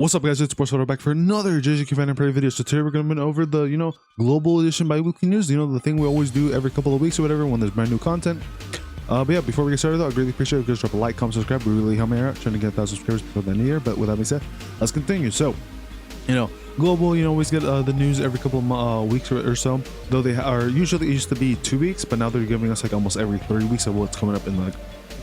What's up, guys? It's Sports back for another JJKPhantomparade video. So today we're going to be over the, global edition bi-weekly news. The thing we always do every couple of weeks or whatever when there's brand new content. But yeah, before we get started though, I'd really appreciate it if you guys drop a like, comment, subscribe. We really help me out trying to get 1,000 subscribers before the end of the year. But with that being said, let's continue. So, global, always get the news every couple of weeks or so. Though they are usually, it used to be 2 weeks, but now they're giving us like almost every 3 weeks of what's coming up in the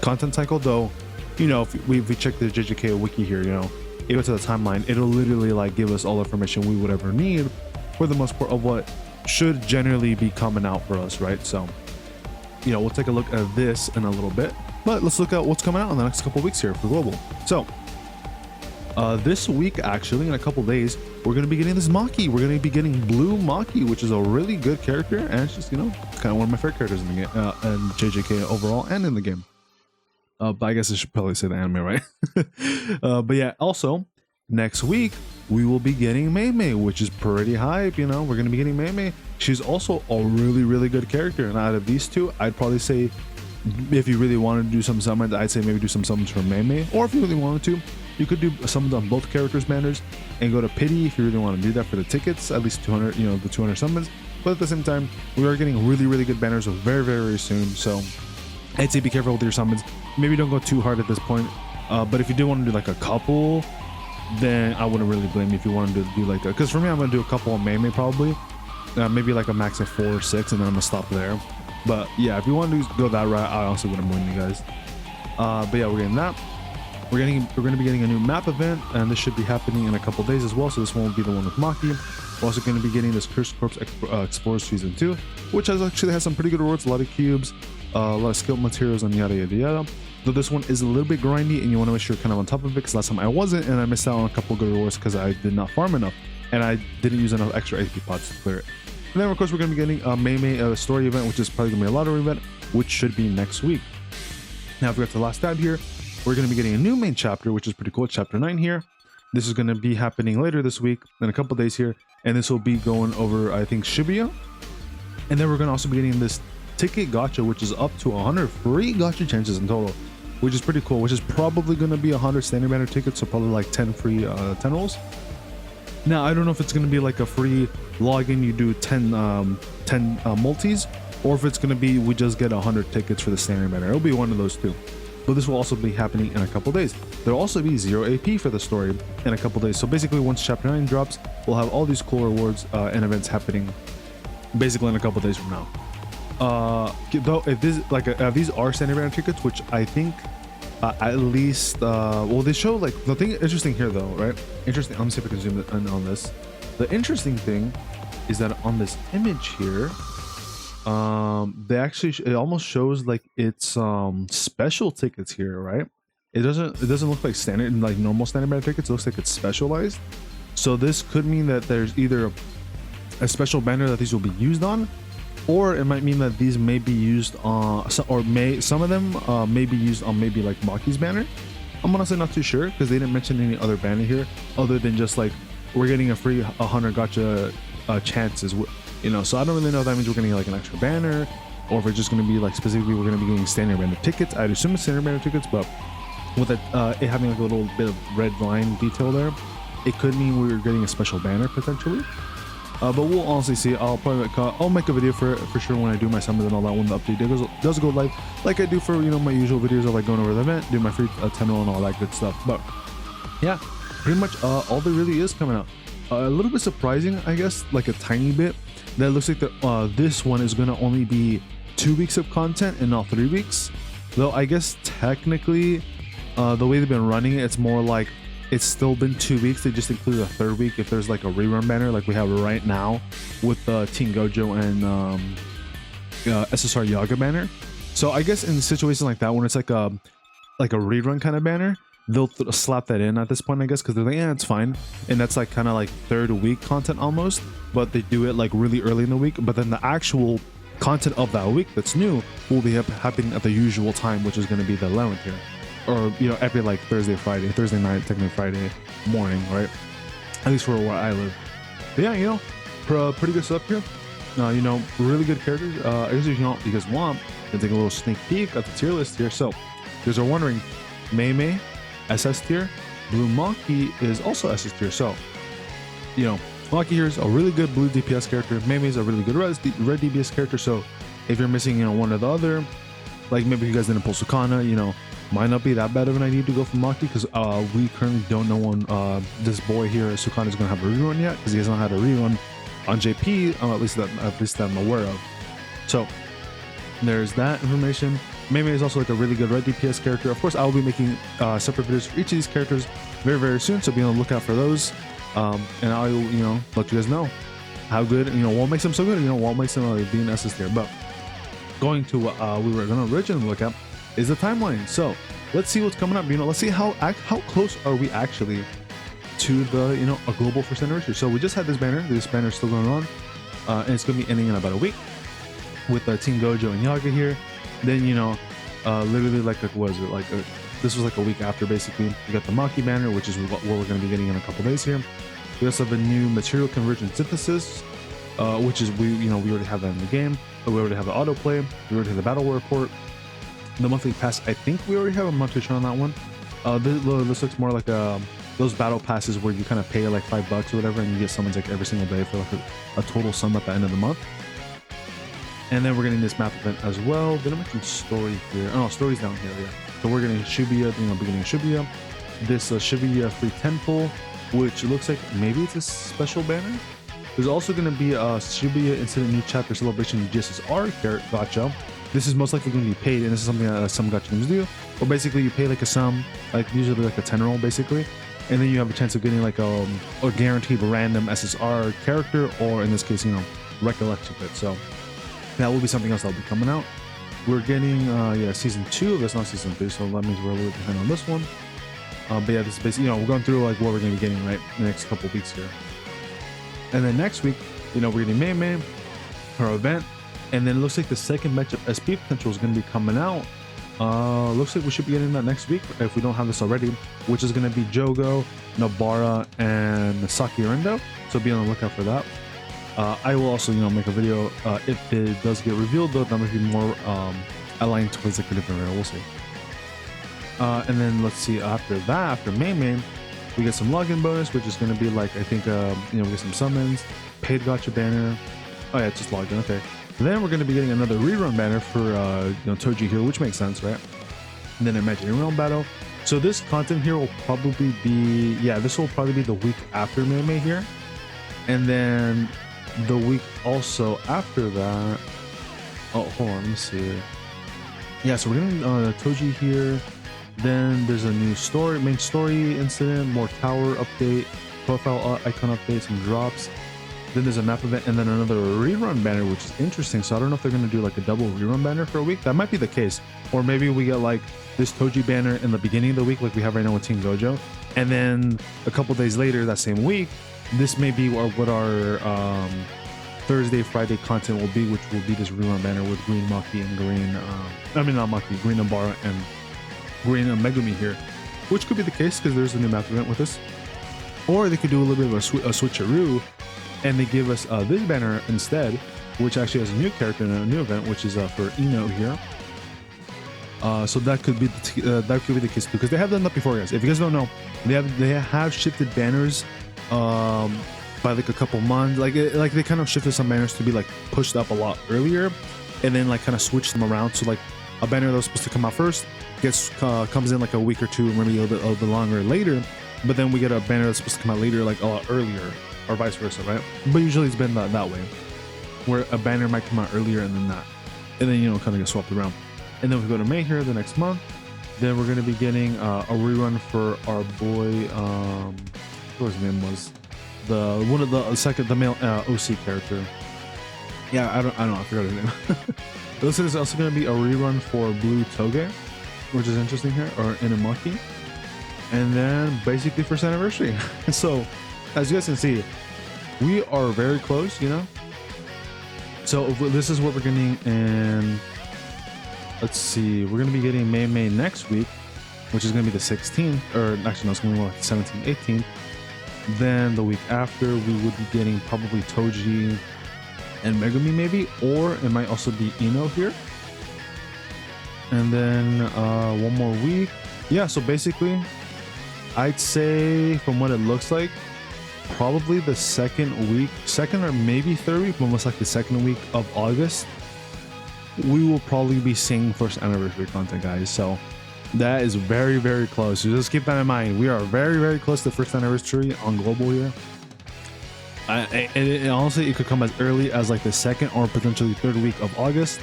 content cycle. Though, if we check the JJK wiki here, you go to the timeline, it'll literally like give us all the information we would ever need for the most part of what should generally be coming out for us, right? So, we'll take a look at this in a little bit, but let's look at what's coming out in the next couple of weeks here for global. So, this week, actually, in a couple days, we're going to be getting this Maki. We're going to be getting Blue Maki, which is a really good character, and it's just, kind of one of my favorite characters in the game, and JJK overall and in the game. But I guess I should probably say the anime, right? But yeah, also, next week, we will be getting Meimei, which is pretty hype, We're going to be getting Meimei. She's also a really, really good character. And out of these two, I'd probably say, if you really wanted to do some summons, I'd say maybe do some summons for Meimei. Or if you really wanted to, you could do summons on both characters' banners and go to Pity if you really want to do that for the tickets, at least 200, the 200 summons. But at the same time, we are getting really, really good banners very, very, very soon. So I'd say be careful with your summons. Maybe don't go too hard at this point. But if you do want to do like a couple, then I wouldn't really blame you if you wanted to do like a, because for me, I'm going to do a couple of Meimei probably. Maybe like a max of 4 or 6, and then I'm going to stop there. But yeah, if you want to go that route, I also wouldn't blame you guys. But yeah, we're getting that. We're going to be getting a new map event, and this should be happening in a couple days as well. So this one will be the one with Maki. We're also going to be getting this Cursed Corpse Explorers Season 2, which actually has some pretty good rewards, a lot of cubes, a lot of skill materials, and yada yada yada. Though this one is a little bit grindy, and you want to make sure you're kind of on top of it, because last time I wasn't, and I missed out on a couple good rewards because I did not farm enough, and I didn't use enough extra AP pots to clear it. And then of course we're going to be getting a Meimei story event, which is probably going to be a lottery event, which should be next week. Now if we go to the last tab here, we're going to be getting a new main chapter, which is pretty cool. Chapter 9 here. This is going to be happening later this week, in a couple days here, and this will be going over, I think, Shibuya. And then we're going to also be getting this ticket gacha, which is up to 100 free gacha chances in total, which is pretty cool, which is probably going to be 100 standard banner tickets, so probably like 10 free 10 rolls. Now I don't know if it's going to be like a free login, you do 10 multis, or if it's going to be we just get 100 tickets for the standard banner. It'll be one of those two, but this will also be happening in a couple days. There'll also be 0 AP for the story in a couple days. So basically once chapter 9 drops, we'll have all these cool rewards and events happening basically in a couple days from now. Though if this these are standard banner tickets, which I think at least well, they show like the thing interesting here though, right? Interesting. Let me see if I can zoom in on this. The interesting thing is that on this image here, they actually it almost shows like it's special tickets here, right? It doesn't look like standard, like normal standard banner tickets. It looks like it's specialized. So this could mean that there's either a special banner that these will be used on, or it might mean that these may be used on, some of them may be used on maybe like Maki's banner. I'm honestly not too sure because they didn't mention any other banner here other than just like we're getting a free 100 gacha chances, so I don't really know if that means we're gonna get like an extra banner, or if it's just gonna be like specifically we're gonna be getting standard banner tickets. I'd assume it's standard banner tickets, but with it having like a little bit of red line detail there, it could mean we're getting a special banner potentially. But we'll honestly see. I'll make a video for sure when I do my summons and all that when the update does go live, like I do for my usual videos of like going over the event, do my free 10 roll and all that good stuff. But yeah, pretty much all there really is coming out. A little bit surprising, I guess, like a tiny bit, that it looks like this one is gonna only be 2 weeks of content and not 3 weeks. Though I guess technically, the way they've been running it, it's more like it's still been 2 weeks. They just included a 3rd week if there's like a rerun banner like we have right now with Team Gojo and SSR Yaga banner. So I guess in situations like that, when it's like a rerun kind of banner, they'll slap that in at this point, I guess, because they're like, yeah, it's fine. And that's like kind of like 3rd week content almost, but they do it like really early in the week. But then the actual content of that week that's new will be happening at the usual time, which is going to be the 11th here. Or every like Thursday night, technically Friday morning, right? At least for where I live. But yeah, pretty good stuff here. Really good characters. I guess if you guys want, you can take a little sneak peek at the tier list here. So, you guys are wondering, Meimei, SS tier, Blue Maki is also SS tier. So, you know, Maki here is a really good blue DPS character. Meimei is a really good red DPS character. So if you're missing, you know, one or the other, like maybe you guys didn't pull Sukana, you know, might not be that bad of an idea to go for Maki, because we currently don't know when this boy here, Sukana, is going to have a rerun yet, because he has not had a rerun on JP, at least that I'm aware of. So there's that information. Meimei is also like a really good red DPS character. Of course, I will be making separate videos for each of these characters very, very soon, so be on the lookout for those. And I'll, you know, let you guys know how good, you know, what makes them so good, you know, what makes them be an SS tier. But going to what we were going to originally look at is the timeline. So let's see what's coming up. You know, let's see how close are we actually to the, you know, a global first anniversary. So we just had this banner. This banner is still going on, and it's going to be ending in about a week with Team Gojo and Yaga here. Then, you know, literally like what was it, like this was like a week after. Basically, we got the Maki banner, which is what we're going to be getting in a couple days here. We also have a new material conversion synthesis, which is we already have that in the game, but we already have the autoplay, we already have the battle report, the monthly pass. I think we already have a monthly on that one. This looks more like those battle passes where you kind of pay like $5 or whatever, and you get summons like every single day for like a total sum at the end of the month. And then we're getting this map event as well. Did I mention story here? Oh, no, story's down here. Yeah. So we're getting Shibuya, you know, beginning of Shibuya. This Shibuya free 10 pull, which looks like maybe it's a special banner. There's also going to be a Shibuya Incident New Chapter Celebration GSSR gacha. This is most likely going to be paid, and this is something that some gacha games do. But basically, you pay like a sum, like usually like a 10 roll, basically, and then you have a chance of getting like a guaranteed random SSR character, or in this case, you know, recollection bit. So that will be something else that will be coming out. We're getting season 2. That's not season 3, so that means we're a little bit behind on this one. But yeah, this is basically, you know, we're going through like what we're going to be getting right in the next couple of weeks here. And then next week, you know, we're getting Meimei, her event, and then it looks like the second batch of SP potential is going to be coming out. Looks like we should be getting that next week if we don't have this already, which is going to be Jogo, Nobara, and Saki Rendo. So be on the lookout for that. I will also, you know, make a video if it does get revealed, though that might be more aligned towards like a different rare. We'll see. And then let's see, after that, after Meimei, we get some login bonus, which is going to be like, I think, you know, we get some summons, paid gacha banner. Oh yeah, it's just login. Okay. Then we're going to be getting another rerun banner for you know, Toge here, which makes sense, right? And then Imaginary Realm battle. So this content here will probably be, yeah, this will probably be the week after Meimei here, and then the week also after that. Oh, hold on, let me see. Yeah, so we're getting Toge here. Then there's a new story, main story incident, more tower update, profile icon updates and drops. Then there's a map event, and then another rerun banner, which is interesting. So I don't know if they're going to do like a double rerun banner for a week. That might be the case. Or maybe we get like this Toge banner in the beginning of the week, like we have right now with Team Gojo. And then a couple days later that same week, this may be what our Thursday, Friday content will be, which will be this rerun banner with green Maki and green, not Maki, green Nobara and green Megumi here, which could be the case because there's a new map event with us. Or they could do a little bit of a switcheroo, and they give us this banner instead, which actually has a new character and a new event, which is for Ino here. So that could be the case too, because they have done that before, guys. If you guys don't know, they have shifted banners by like a couple months. Like they kind of shifted some banners to be like pushed up a lot earlier, and then like kind of switched them around. So like a banner that was supposed to come out first comes in like a week or two, maybe a little bit longer later. But then we get a banner that's supposed to come out later, like a lot earlier, or vice versa, right? But usually it's been that way, where a banner might come out earlier and then that, and then, you know, kind of get swapped around. And then we go to May here the next month. Then we're going to be getting a rerun for our boy, what his name was, the male OC character. Yeah, I don't know, I forgot his name. This is also going to be a rerun for Blue Toge, which is interesting here, or Inumaki. And then basically first anniversary. So as you guys can see, we are very close, you know. So this is what we're getting, and let's see, we're going to be getting Meimei next week, which is going to be the 16th, or actually no, it's going to be more like the 17th, 18th. Then the week after, we would be getting probably Toge and Megumi maybe, or it might also be Ino here. And then one more week. Yeah, so basically I'd say from what it looks like, probably the second or maybe third week, but most likely the second week of August, we will probably be seeing first anniversary content, guys. So that is very, very close. So just keep that in mind. We are very, very close to first anniversary on global here. And honestly, it could come as early as like the second or potentially third week of August.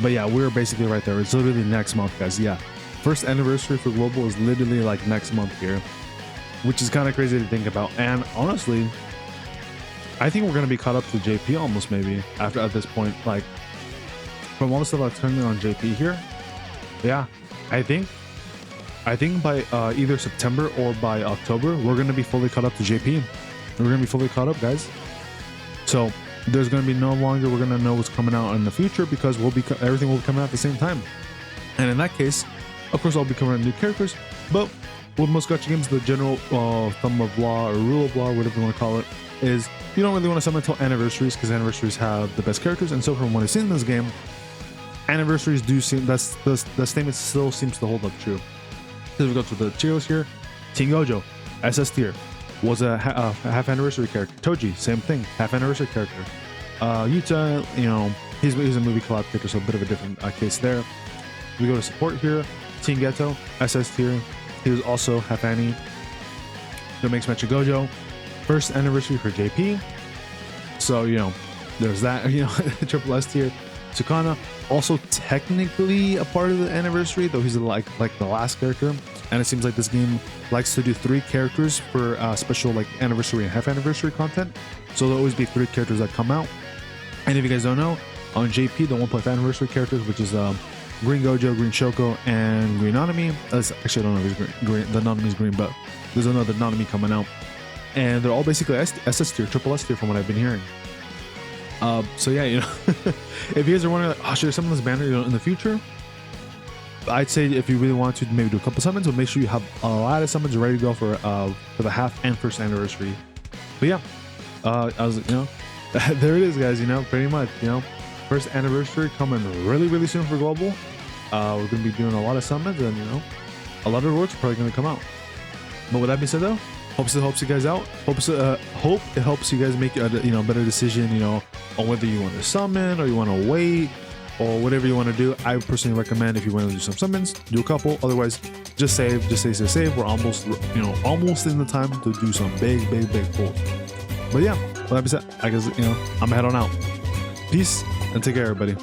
But yeah, we're basically right there. It's literally next month, guys. Yeah, first anniversary for global is literally like next month here, which is kind of crazy to think about. And honestly, I think we're gonna be caught up to JP almost, maybe after at this point. Like from all the stuff I've turned on JP here, yeah, I think by either September or by October, we're gonna be fully caught up to JP. We're gonna be fully caught up, guys. So there's gonna be no longer we're gonna know what's coming out in the future, because everything will be coming out at the same time. And in that case, of course, I'll be covering new characters. But with most gacha games, the general thumb of law or rule of law, whatever you want to call it, is you don't really want to summon until anniversaries, because anniversaries have the best characters. And so from what I've seen in this game, anniversaries do seem the statement still seems to hold up true. So we go to the tiers here. Team Gojo, SS tier, was a half anniversary character. Toge, same thing, half anniversary character. Yuta, you know, he's a movie collab character, so a bit of a different case there. We go to support here. Team Geto, SS tier. He was also half Annie. That makes mention Gojo. First anniversary for JP. So, you know, there's that, you know, triple S tier. Tsukana, also technically a part of the anniversary, though he's like the last character. And it seems like this game likes to do 3 characters for special like anniversary and half anniversary content. So there'll always be 3 characters that come out. And if you guys don't know, on JP, the 1.5 anniversary characters, which is Green Gojo, Green Shoko, and Green Nanami. Actually, I don't know if it's green. The Nanami's green, but there's another Nanami coming out. And they're all basically SS tier, triple S tier from what I've been hearing. So yeah, you know, if you guys are wondering, like, oh, should I summon this banner, you know, in the future? I'd say if you really want to, maybe do a couple summons, but make sure you have a lot of summons ready to go for the half and first anniversary. But yeah, I was, you know, there it is, guys. You know, pretty much, you know, first anniversary coming really, really soon for global. We're gonna be doing a lot of summons, and you know, a lot of the works are probably gonna come out. But with that being said, though, hope it helps you guys out. Hope it helps you guys make a better decision, you know, on whether you want to summon or you want to wait or whatever you want to do. I personally recommend, if you want to do some summons, do a couple. Otherwise, just save. Just stay safe. We're almost in the time to do some big pulls. But yeah, with that being said, I guess, you know, I'm head on out. Peace and take care, everybody.